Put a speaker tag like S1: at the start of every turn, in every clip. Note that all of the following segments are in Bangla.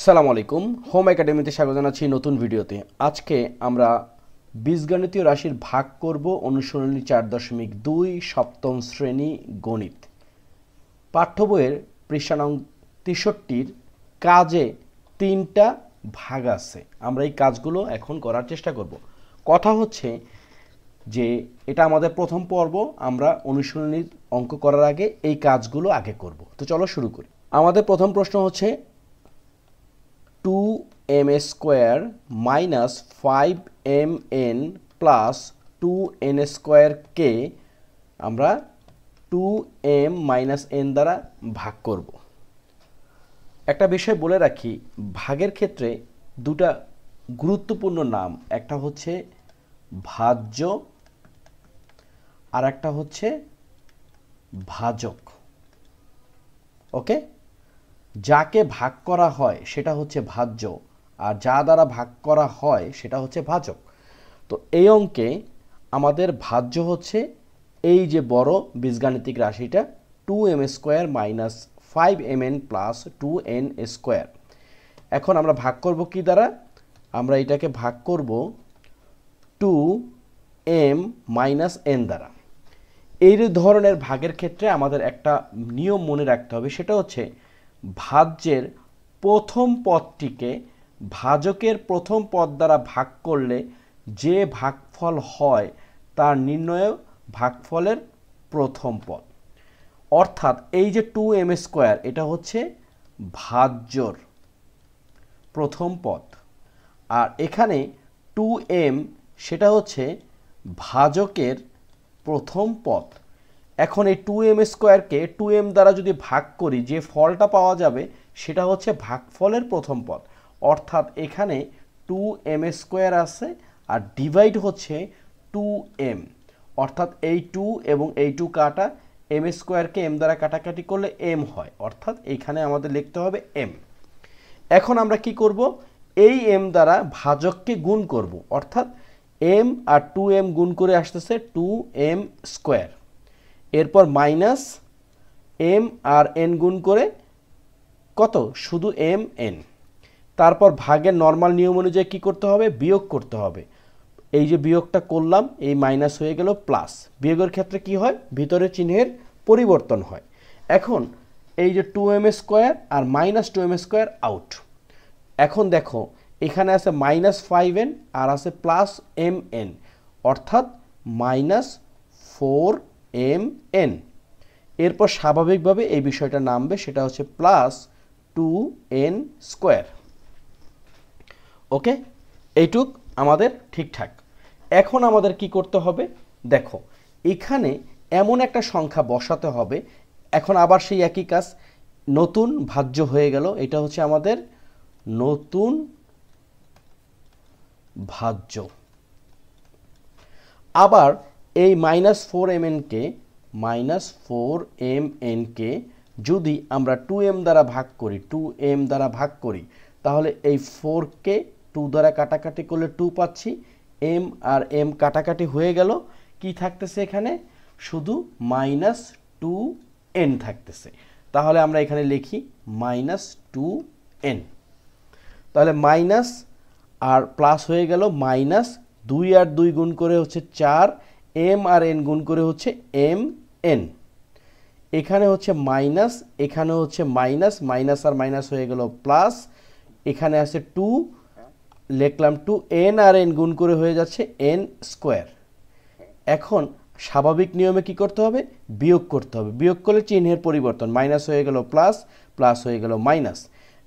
S1: সালামু আলাইকুম, হোম একাডেমিতে স্বাগত জানাচ্ছি নতুন ভিডিওতে। আজকে আমরা বীজগণিতীয় রাশির ভাগ করব অনুশীলনী 4.2 সপ্তম শ্রেণী গণিত। পাঠ্য বইয়ের পৃষ্ঠা নং 63 কাজে 3টা ভাগ আছে। আমরা এই কাজগুলো এখন করার চেষ্টা করব। কথা হচ্ছে যে এটা আমাদের প্রথম পর্ব, আমরা অনুশীলনীর অঙ্ক করার আগে এই কাজগুলো আগে করব। তো চলো শুরু করি। আমাদের প্রথম প্রশ্ন হচ্ছে 2m square minus 5mn plus 2n স্কোয়ারকে আমরা 2m মাইনাস n দ্বারা ভাগ করব। একটা বিষয় বলে রাখি, ভাগের ক্ষেত্রে দুটা গুরুত্বপূর্ণ নাম, একটা হচ্ছে ভাজ্য আর একটা হচ্ছে ভাজক। ওকে, যাকে ভাগ করা হয় সেটা হচ্ছে ভাজ্য, আর যা দ্বারা ভাগ করা হয় সেটা হচ্ছে ভাজক। তো এই অঙ্কে আমাদের ভাজ্য হচ্ছে এই যে বড় বীজগাণিতিক রাশিটা 2m square minus 5mn plus 2n square. এখন আমরা ভাগ করব কি দ্বারা? আমরা এটাকে ভাগ করব 2m মাইনাস n দ্বারা। এই ধরনের ভাগের ক্ষেত্রে আমাদের একটা নিয়ম মনে রাখতে হবে, সেটা হচ্ছে ভাজ্যের প্রথম পদটিকে ভাজকের প্রথম পদ দ্বারা ভাগ করলে যে ভাগফল হয় তার নির্ণয় ভাগফলের প্রথম পদ। অর্থাৎ এই যে 2m স্কোয়ার, এটা হচ্ছে ভাজ্যর প্রথম পদ, আর এখানে 2m সেটা হচ্ছে ভাজকের প্রথম পদ। এখন এই 2m স্কোয়ারকে 2m দ্বারা যদি ভাগ করি, যে ফলটা পাওয়া যাবে সেটা হচ্ছে ভাগফলের প্রথম পদ। অর্থাৎ এখানে 2m স্কোয়ার আছে আর ডিভাইড হচ্ছে 2m, অর্থাৎ এই 2 এবং এই 2 কাটা, m স্কোয়ারকে m দ্বারা কাটাকাটি করলে m হয়, অর্থাৎ এইখানে আমাদের লিখতে হবে m। এখন আমরা কি করব? এই m দ্বারা ভাজককে গুণ করব, অর্থাৎ m আর 2m গুণ করে আসতেছে 2m স্কোয়ার। এরপর মাইনাস m আর n গুণ করে কত? শুধু m n। তারপর ভাগের নর্মাল নিয়ম অনুযায়ী কী করতে হবে? বিয়োগ করতে হবে। এই যে বিয়োগটা করলাম, এই মাইনাস হয়ে গেল প্লাস। বিয়োগের ক্ষেত্রে কি হয়? ভিতরে চিহ্নের পরিবর্তন হয়। এখন এই যে 2m স্কোয়ার আর মাইনাস 2m স্কোয়ার আউট। এখন দেখো এখানে আছে মাইনাস 5n আর আছে প্লাস mn, অর্থাৎ মাইনাস 4mn। এরপর স্বাভাবিকভাবে এই বিষয়টা নামবে, সেটা হচ্ছে প্লাস 2n স্কোয়ার। ওকে, এইটুক আমাদের ঠিকঠাক। এখন আমাদের কি করতে হবে? দেখো এখানে এমন একটা সংখ্যা বসাতে হবে। এখন আবার সেই একই কাজ, নতুন ভাজ্য হয়ে গেল, এটা হচ্ছে আমাদের নতুন ভাজ্য। আবার এই মাইনাস 4mn কে যদি আমরা 2m দ্বারা ভাগ করি, 2m দ্বারা ভাগ করি, তাহলে এই 4কে 2 দ্বারা কাটাকাটি করলে 2 পাচ্ছি, m আর m কাটাকাটি হয়ে গেল, কি থাকতেছে এখানে? শুধু মাইনাস 2n থাকতেছে। তাহলে আমরা এখানে লিখি মাইনাস 2n। তাহলে মাইনাস আর প্লাস হয়ে গেল, মাইনাস 2 আর 2 গুণ করে হচ্ছে 4, m আর n গুণ করে হচ্ছে mn। এখানে হচ্ছে মাইনাস, এখানে হচ্ছে মাইনাস, মাইনাস আর মাইনাস হয়ে গেল প্লাস, এখানে আছে 2, লিখলাম 2, n আর n গুণ করে হয়ে যাচ্ছে n স্কোয়ার। এখন স্বাভাবিক নিয়মে কি করতে হবে? বিয়োগ করতে হবে। বিয়োগ করলে চিহ্নের পরিবর্তন, মাইনাস হয়ে গেল প্লাস, প্লাস হয়ে গেল মাইনাস।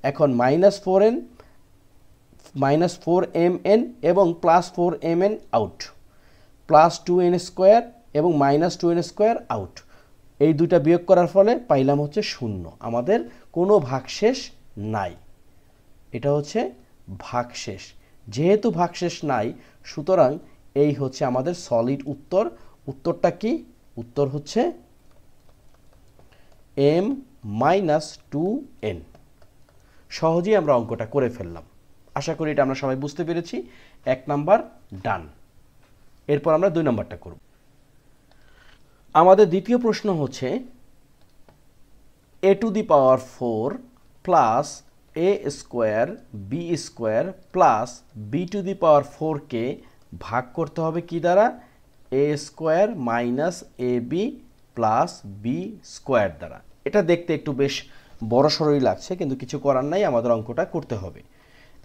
S1: এখন মাইনাস 4mn এবং plus 4mn out, plus 2n square এবং মাইনাস 2n স্কোয়ার আউট। এই দুইটা বিয়োগ করার ফলে পাইলাম হচ্ছে 0। আমাদের কোনো ভাগশেষ নাই, এটা হচ্ছে ভাগশেষ। যেহেতু ভাগশেষ নাই, সুতরাং এই হচ্ছে আমাদের সলিড উত্তর। উত্তরটা কি? উত্তর হচ্ছে m মাইনাস 2n। সহজেই আমরা অঙ্কটা করে ফেললাম। আশা করি এটা আমরা সবাই বুঝতে পেরেছি। 1 নাম্বার ডান। এরপর আমরা 2 নাম্বারটা করব। আমাদের দ্বিতীয় প্রশ্ন হচ্ছে a to the power 4 plus A square B square plus B to the power 4কে ভাগ করতে হবে কি দ্বারা, A square minus A B plus B square দ্বারা। এটা দেখতে একটু বেশ বড়সড়ই লাগছে, কিন্তু কিছু করার নাই, আমাদের অঙ্কটা করতে হবে।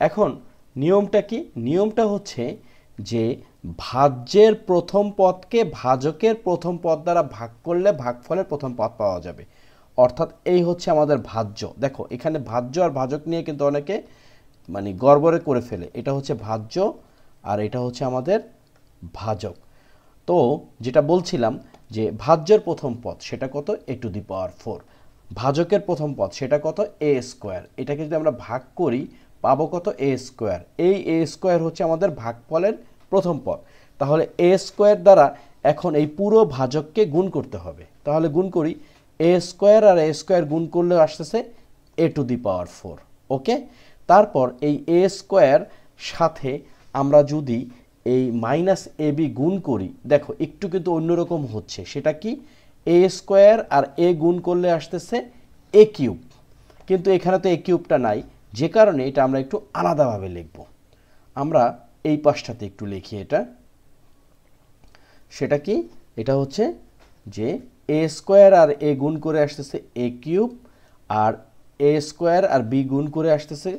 S1: এখন নিয়মটা কি? নিয়মটা হচ্ছে যে ভাজ্যের প্রথম পদকে ভাজকের প্রথম পদ দ্বারা ভাগ করলে ভাগফলের প্রথম পদ পাওয়া যাবে। অর্থাৎ এই হচ্ছে আমাদের ভাজ্য। দেখো এখানে ভাজ্য আর ভাজক নিয়ে কিন্তু অনেকে মানে গড়বড়ে করে ফেলে। এটা হচ্ছে ভাজ্য আর এটা হচ্ছে আমাদের ভাজক। তো যেটা বলছিলাম যে ভাজ্যের প্রথম পদ সেটা কত, এ টু দি পাওয়ার 4। ভাজকের প্রথম পদ সেটা কত, এ স্কোয়ার। এটাকে যদি আমরা ভাগ করি পাবো কত, এ স্কোয়ার। এই এ স্কোয়ার হচ্ছে আমাদের ভাগফলের প্রথম পদ। তাহলে এ স্কোয়ার দ্বারা এখন এই পুরো ভাজককে গুণ করতে হবে। তাহলে গুণ করি, এ স্কোয়ার আর এ স্কোয়ার গুণ করলে আসতেছে এ টু দি পাওয়ার 4। ওকে, তারপর এই এ স্কোয়ার সাথে আমরা যদি এই মাইনাস এ বি গুণ করি, দেখো একটু কিন্তু অন্যরকম হচ্ছে। সেটা কি, এ স্কোয়ার আর এ গুণ করলে আসতেছে এ কিউব, কিন্তু এখানে তো এ কিউবটা নাই, যে কারণে এটা আমরা একটু আলাদাভাবে লিখব। আমরা এই পাশটাতে একটু লিখি এটা। সেটা কি, এটা হচ্ছে যে এ স্কোয়ার আর এ গুণ করে আসতেছে এ cube, R A square R B গুণ করে আসতেছে,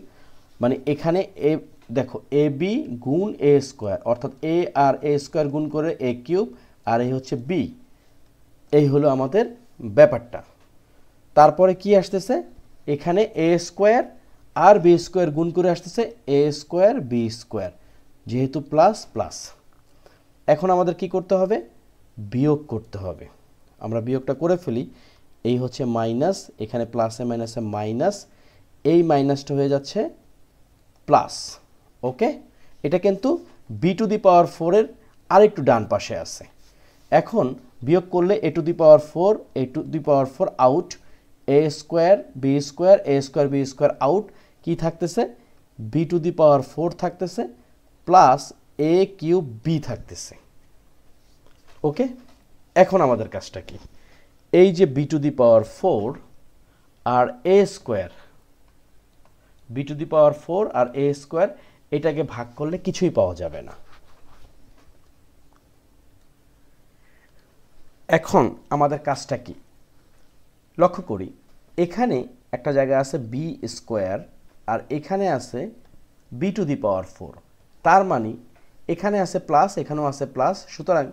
S1: মানে এখানে এ দেখো এ বি গুণ এ স্কোয়ার, অর্থাৎ এ আর এ স্কোয়ার গুণ করে এ কিউব, আর এই হচ্ছে বি। এই হলো আমাদের ব্যাপারটা। তারপরে কি আসতেছে, এখানে এ স্কোয়ার আর বি স্কোয়ার গুণ করে আসতেছে এ স্কোয়ার বি স্কোয়ার, যেহেতু প্লাস প্লাস। এখন আমাদের কি করতে হবে, বিয়োগ করতে হবে। আমরা বিয়োগটা করে ফেলি। এই হচ্ছে মাইনাস, এখানে প্লাসে মাইনাসে মাইনাস, এই মাইনাসটা হয়ে যাচ্ছে প্লাস। ওকে, এটা কিন্তু বি টু দি পাওয়ার 4-এর আরেকটু ডান পাশে আছে। এখন বিয়োগ করলে A to the power 4, A to the power 4 out, A square B square, A square B square out, কি থাকতেছে, বি টু দি পাওয়ার 4 থাকতেছে প্লাস এ কিউব বি থাকতেছে। ওকে, এখন আমাদের কাজটা কি, এই যে বি টু দি পাওয়ার 4 আর A square, B to the power 4 আর এ স্কোয়ার, এটাকে ভাগ করলে কিছুই পাওয়া যাবে না। এখন আমাদের কাজটা কি, লক্ষ্য করি এখানে একটা জায়গা আছে বি স্কোয়ার আর এখানে আছে বি টু দি পাওয়ার 4। তার মানে এখানে আছে প্লাস, এখানেও আছে প্লাস। সুতরাং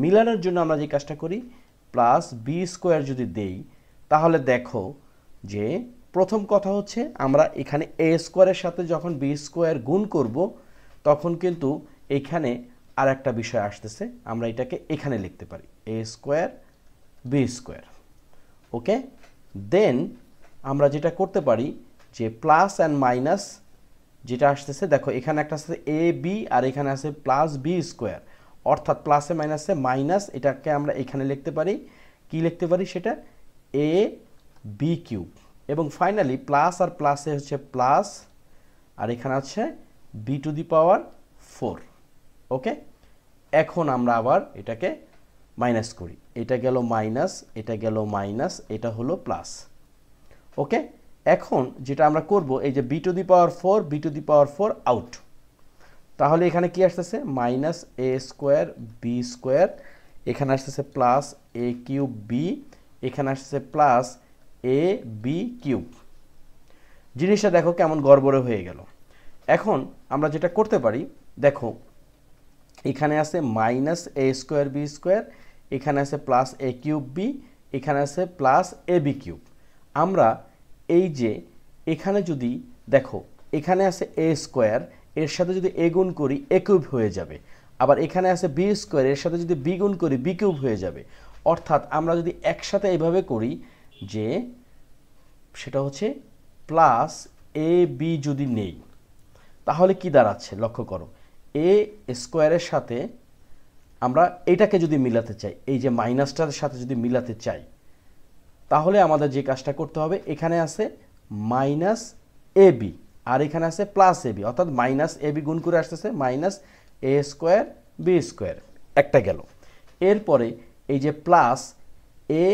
S1: মিলানোর জন্য আমরা যে কাজটা করি, প্লাস বি স্কোয়ার যদি দেই, তাহলে দেখো যে প্রথম কথা হচ্ছে আমরা এখানে এ স্কোয়ারের সাথে যখন বি স্কোয়ার গুণ করব, তখন কিন্তু এখানে আর একটা বিষয় আসতেছে, আমরা এটাকে এখানে লিখতে পারি এ স্কোয়ার বি স্কোয়ার। ওকে, দেন আমরা যেটা করতে পারি যে প্লাস অ্যান্ড মাইনাস যেটা আসতেছে, দেখো এখানে একটা আসছে এ বি আর এখানে আছে প্লাস বি স্কোয়ার, অর্থাৎ প্লাসে মাইনাসে মাইনাস, এটাকে আমরা এখানে লিখতে পারি, কি লিখতে পারি সেটা, এ বি কিউব। এবং ফাইনালি প্লাস আর প্লাসে হচ্ছে প্লাস, আর এখানে আছে বি টু দি পাওয়ার 4। ওকে, এখন আমরা আবার এটাকে মাইনাস করি, এটা গেল মাইনাস, এটা গেল মাইনাস, এটা হলো প্লাস। ওকে, এখন যেটা আমরা করব, এই যে B to the power 4, B to the power 4 out, তাহলে এখানে কি আসতেছে, minus A square B square, এখানে আসতেছে প্লাস এ কিউব বি, এখানে আসতেছে প্লাস এ বি কিউব। জিনিসটা দেখো কেমন গড়বড়ে হয়ে গেল। এখন আমরা যেটা করতে পারি, দেখো এখানে আছে minus A square B square, এখানে আছে প্লাস এ কিউব বি, এখানে আছে প্লাস এ বি কিউব। আমরা এই যে এখানে যদি দেখো এখানে আছে এ স্কোয়ার, এর সাথে যদি এ গুণ করি এ কিউব হয়ে যাবে, আবার এখানে আছে বি স্কোয়ার, এর সাথে যদি বি গুণ করি বি কিউব হয়ে যাবে। অর্থাৎ আমরা যদি একসাথে এইভাবে করি যে সেটা হচ্ছে প্লাস এ বি যদি নেই, তাহলে কি দাঁড়াচ্ছে লক্ষ্য করো, এ স্কোয়ারের সাথে আমরা এটাকে যদি মিলাতে চাই, এই যে মাইনাসটার সাথে যদি মিলাতে চাই, তাহলে আমাদের যে কাজটা করতে হবে, এখানে আছে মাইনাস এ বি আর এখানে আছে প্লাস এ বি, অর্থাৎ মাইনাস এ বি গুণ করে আসতেছে minus A square B square, একটা গেল। এরপরে এই যে plus A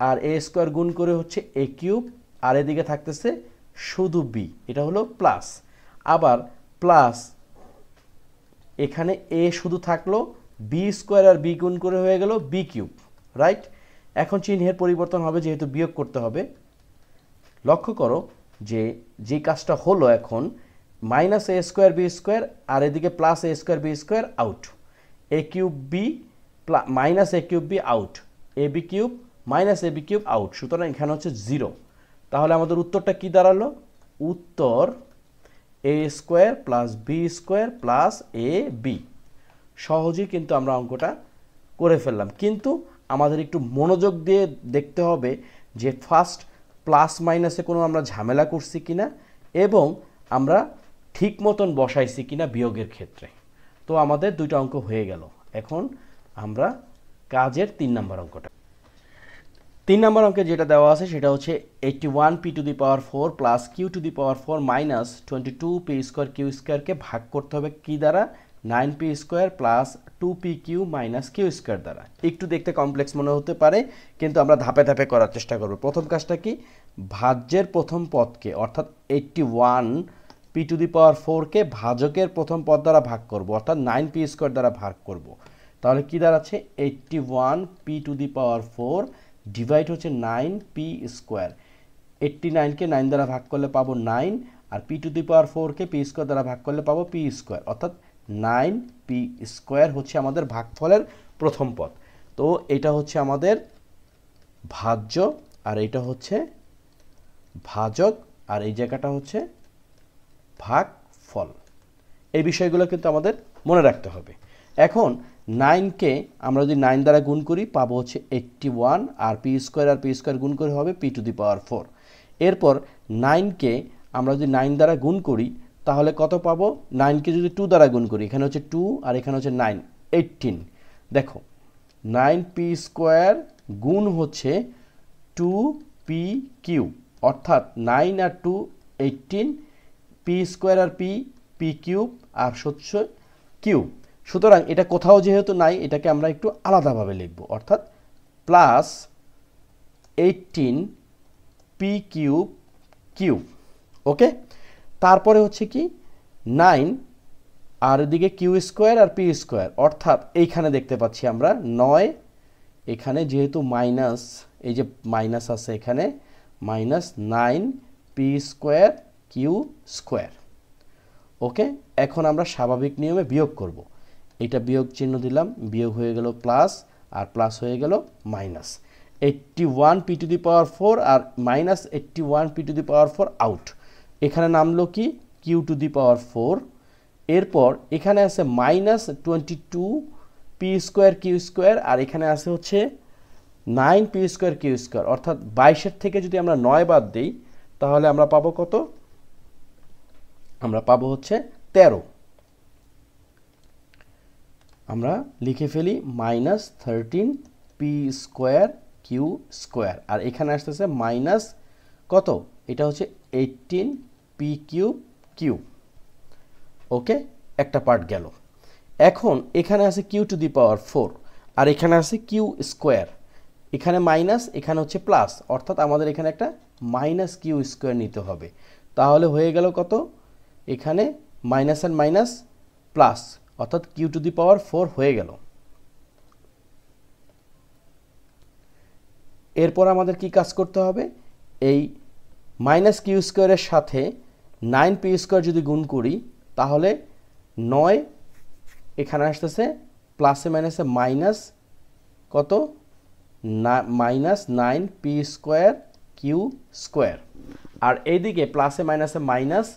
S1: R A square গুণ করে হচ্ছে এ কিউব, আর এদিকে থাকতেছে শুধু বি, এটা হলো প্লাস। আবার প্লাস এখানে এ শুধু থাকলো, বি স্কোয়ার আর বি গুণ করে হয়ে গেল বি কিউব, রাইট। এখন চিহ্নের পরিবর্তন হবে যেহেতু বিয়োগ করতে হবে। লক্ষ্য করো যে কাজটা হলো এখন minus A square B square আর এদিকে plus A square B square out, A cube B minus A cube B out, A B cube minus A B cube out, সুতরাং এখানে হচ্ছে 0। তাহলে আমাদের উত্তরটা কি দাঁড়ালো? উত্তর A square plus B square plus A B. সহজেই কিন্তু আমরা অঙ্কটা করে ফেললাম, কিন্তু আমাদের একটু মনোযোগ দিয়ে দেখতে হবে যে ফার্স্ট প্লাস মাইনাসে কোনো আমরা ঝামেলা করছি কিনা এবং আমরা ঠিক মতন বসাইছি কিনা বিয়োগের ক্ষেত্রে। তো আমাদের দুইটা অঙ্ক হয়ে গেল। এখন আমরা কাজের 3 নম্বর অঙ্কটা, 3 নম্বর অঙ্কে যেটা দেওয়া আছে সেটা হচ্ছে 81 P to the power 4 plus Q to the power 4 minus 22 P square Q স্কোয়ারকে ভাগ করতে হবে কি দ্বারা? 9 P square plus 2 P Q minus Q square দ্বারা। একটু দেখতে কমপ্লেক্স মনে হতে পারে, কিন্তু আমরা ধাপে ধাপে করার চেষ্টা করব। প্রথম কাজটা কি? ভাজ্যের প্রথম পদকে অর্থাৎ 81 পি টু দি পাওয়ার 4কে ভাজকের প্রথম পদ দ্বারা ভাগ করব, অর্থাৎ 9 পি স্কোয়ার দ্বারা ভাগ করব। তাহলে কি দাঁড়াচ্ছে? 81 P to the power 4 divide হচ্ছে 9 পি স্কোয়ার। 89কে 9 দ্বারা ভাগ করলে পাবো 9, আর পি টু দি পাওয়ার 4কে পি স্কোয়ার দ্বারা ভাগ করলে পাবো পি স্কোয়ার, অর্থাৎ 9 পি স্কোয়ার হচ্ছে আমাদের ভাগফলের প্রথম পদ। তো এটা হচ্ছে আমাদের ভাজ্য আর এটা হচ্ছে ভাজক, আর এই জায়গাটা হচ্ছে ভাগফল। এই বিষয়গুলো কিন্তু আমাদের মনে রাখতে হবে। এখন 9কে আমরা যদি 9 দ্বারা গুণ করি পাবো হচ্ছে 81, আর পি স্কোয়ার গুণ করে হবে পি টু দি পাওয়ার 4। এরপর 9কে আমরা যদি 9 দ্বারা গুণ করি তাহলে কত পাবো? 9কে যদি 2 দ্বারা গুণ করি, এখানে হচ্ছে 2 আর এখানে হচ্ছে 9, 18। দেখো 9 পি স্কোয়ার গুণ হচ্ছে 2 পি কিউ, অর্থাৎ 9 আর 2 18, পি স্কোয়ার আর পি কিউব আর হচ্ছে কিউব। সুতরাং এটা কোথাও যেহেতু নাই, এটাকে আমরা একটু আলাদাভাবে লিখব, অর্থাৎ প্লাস 18 পি কিউব কিউব। ওকে, তারপরে হচ্ছে কি 9 আর এদিকে কিউ স্কোয়ার আর পি স্কোয়ার, অর্থাৎ এইখানে দেখতে পাচ্ছি আমরা 9, এখানে যেহেতু মাইনাস, এই যে মাইনাস আছে এখানে, minus 9 P square Q square. Okay, এখন আমরা স্বাভাবিক নিয়মে বিয়োগ করব। এটা বিয়োগ চিহ্ন দিলাম, বিয়োগ হয়ে গেল প্লাস, আর প্লাস হয়ে গেল minus. 81 P to the power 4 আর minus 81 P to the power 4 out. এখানে নামলো কি? Q to the power 4। এরপর এখানে আছে minus 22 P square Q square, আর এখানে আছে হচ্ছে 9 পি স্কোয়ার কিউ স্কোয়ার, অর্থাৎ 22-এর থেকে যদি আমরা 9 বাদ দিই তাহলে আমরা পাবো কত? আমরা পাবো হচ্ছে 13। আমরা লিখে ফেলি minus 13 P square Q square, আর এখানে আসতেছে মাইনাস কত? এটা হচ্ছে 18 পি কিউব কিউ। ওকে, একটা পার্ট গেল। এখন এখানে আছে কিউ টু দি পাওয়ার 4 আর এখানে আছে কিউ স্কোয়ার, এখানে মাইনাস এখানে হচ্ছে প্লাস, অর্থাৎ আমাদের এখানে একটা মাইনাস কিউ স্কোয়ার নিতে হবে। তাহলে হয়ে গেল কত? এখানে মাইনাস আর মাইনাস প্লাস, অর্থাৎ কিউ টু দি পাওয়ার 4 হয়ে গেল। এরপর আমাদের কি কাজ করতে হবে? এই মাইনাস কিউ স্কোয়ারের সাথে 9 পি স্কোয়ার যদি গুণ করি তাহলে 9 এখানে আসতেছে প্লাসে মাইনাসে মাইনাস কত? Minus 9 P square Q square, আর এইদিকে প্লাসে মাইনাসে মাইনাস,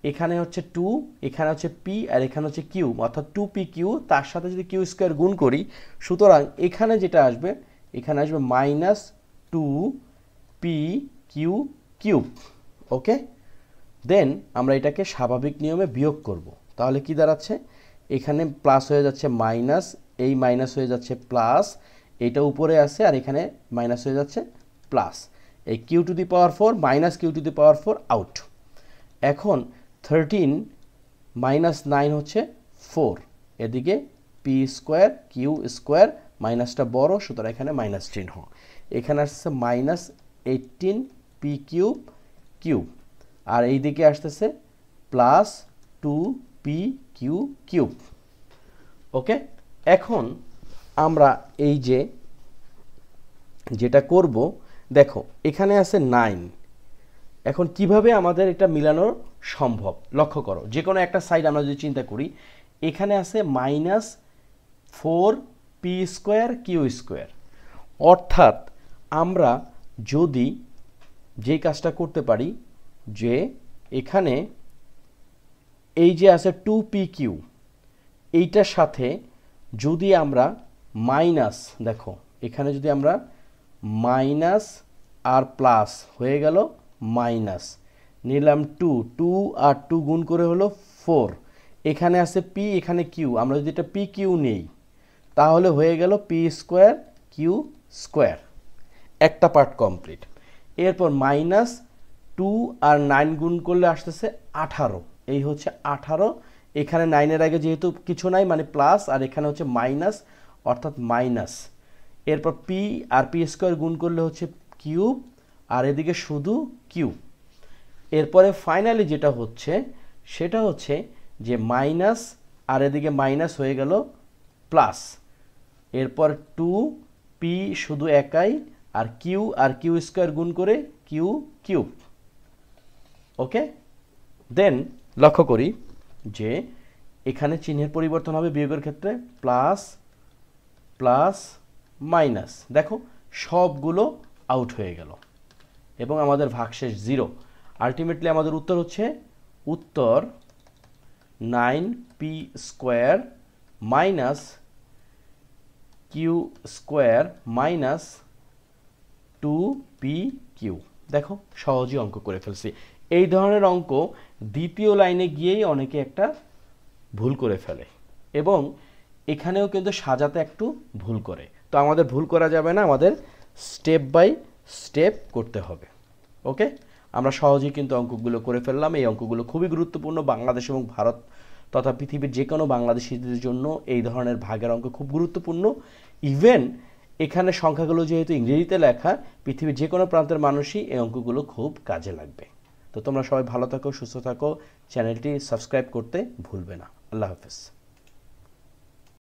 S1: এখানে হচ্ছে 2, এখানে হচ্ছে পি আর এখানে হচ্ছে কিউ, অর্থাৎ 2 পি কিউ, তার সাথে যদি কিউ স্কোয়ার গুণ করি, সুতরাং এখানে যেটা আসবে এখানে আসবে মাইনাস 2 পি কিউ কিউব। ওকে, দেন আমরা এটাকে স্বাভাবিক নিয়মে বিয়োগ করব। তাহলে কি দাঁড়াচ্ছে? এখানে প্লাস হয়ে যাচ্ছে মাইনাস, এই মাইনাস হয়ে যাচ্ছে প্লাস, এটা উপরে আছে আর এখানে মাইনাস হয়ে যাচ্ছে প্লাস। এই q to the power 4 minus q to the power 4 out. এখন 13 মাইনাস 9 হচ্ছে 4, এদিকে পি স্কোয়ার কিউ স্কোয়ার, মাইনাসটা বড় সুতরাং এখানে মাইনাস চিহ্ন। এখানে আসছে মাইনাস 18 পি কিউব কিউব। আর এই দিকে আসতেছে প্লাস 2p কিউব। ওকে, এখন আমরা এই যেটা করব, দেখো এখানে আছে 9। এখন কিভাবে আমাদের এটা মিলানো সম্ভব লক্ষ্য করো, যে কোনো একটা সাইড আমরা যদি চিন্তা করি, এখানে আছে -4p²q², অর্থাৎ আমরা যদি যে কাজটা করতে পারি যে এখানে এই যে আছে 2pq, এইটার সাথে যদি আমরা মাইনাস, দেখো এখানে যদি আমরা মাইনাস আর প্লাস হয়ে গেল মাইনাস, নিলাম 2 আর 2 গুণ করে হলো 4, এখানে আছে p এখানে q, আমরা যদি এটা pq নেই তাহলে হয়ে গেল p²q², একটা পার্ট কমপ্লিট। এরপর -2 আর 9 গুণ করলে আসতেছে 18, এই হচ্ছে 18, এখানে 9-এর আগে যেহেতু কিছু নাই মানে প্লাস, আর এখানে হচ্ছে মাইনাস অর্থাৎ মাইনাস। এরপর p আর p² গুণ করলে হচ্ছে কিউব, আর এদিকে শুধু কিউব। এরপরে ফাইনালি যেটা হচ্ছে সেটা হচ্ছে যে মাইনাস আর এদিকে মাইনাস হয়ে গেল প্লাস, এরপর 2p শুধু একাই, আর কিউ² গুণ করে কিউব। ওকে, দেন লক্ষ্য করি যে এখানে চিহ্নের পরিবর্তন হবে বিয়োগের ক্ষেত্রে, প্লাস প্লাস মাইনাস, দেখো সবগুলো আউট হয়ে গেল এবং আমাদের ভাগশেষ 0। আলটিমেটলি আমাদের উত্তর হচ্ছে 9p² minus q² minus 2pq। দেখো সহজেই অঙ্ক করে ফেলছি। এই ধরনের অঙ্ক দ্বিতীয় লাইনে গিয়েই অনেকে একটা ভুল করে ফেলে, এবং এখানেও কিন্তু সাজাতে একটু ভুল করে। তো আমাদের ভুল করা যাবে না, আমাদের স্টেপ বাই স্টেপ করতে হবে। ওকে, আমরা সহজেই কিন্তু অঙ্কগুলো করে ফেললাম। এই অঙ্কগুলো খুবই গুরুত্বপূর্ণ, বাংলাদেশ এবং ভারত তথা পৃথিবীর যে কোনো বাংলাদেশিদের জন্য এই ধরনের ভাগের অঙ্ক খুব গুরুত্বপূর্ণ। ইভেন এখানে সংখ্যাগুলো যেহেতু ইংরেজিতে লেখা, পৃথিবীর যে কোনো প্রান্তের মানুষই এই অঙ্কগুলো খুব কাজে লাগবে। তো তোমরা সবাই ভালো থাকো, সুস্থ থাকো, চ্যানেলটি সাবস্ক্রাইব করতে ভুলবে না। আল্লাহ হাফেজ।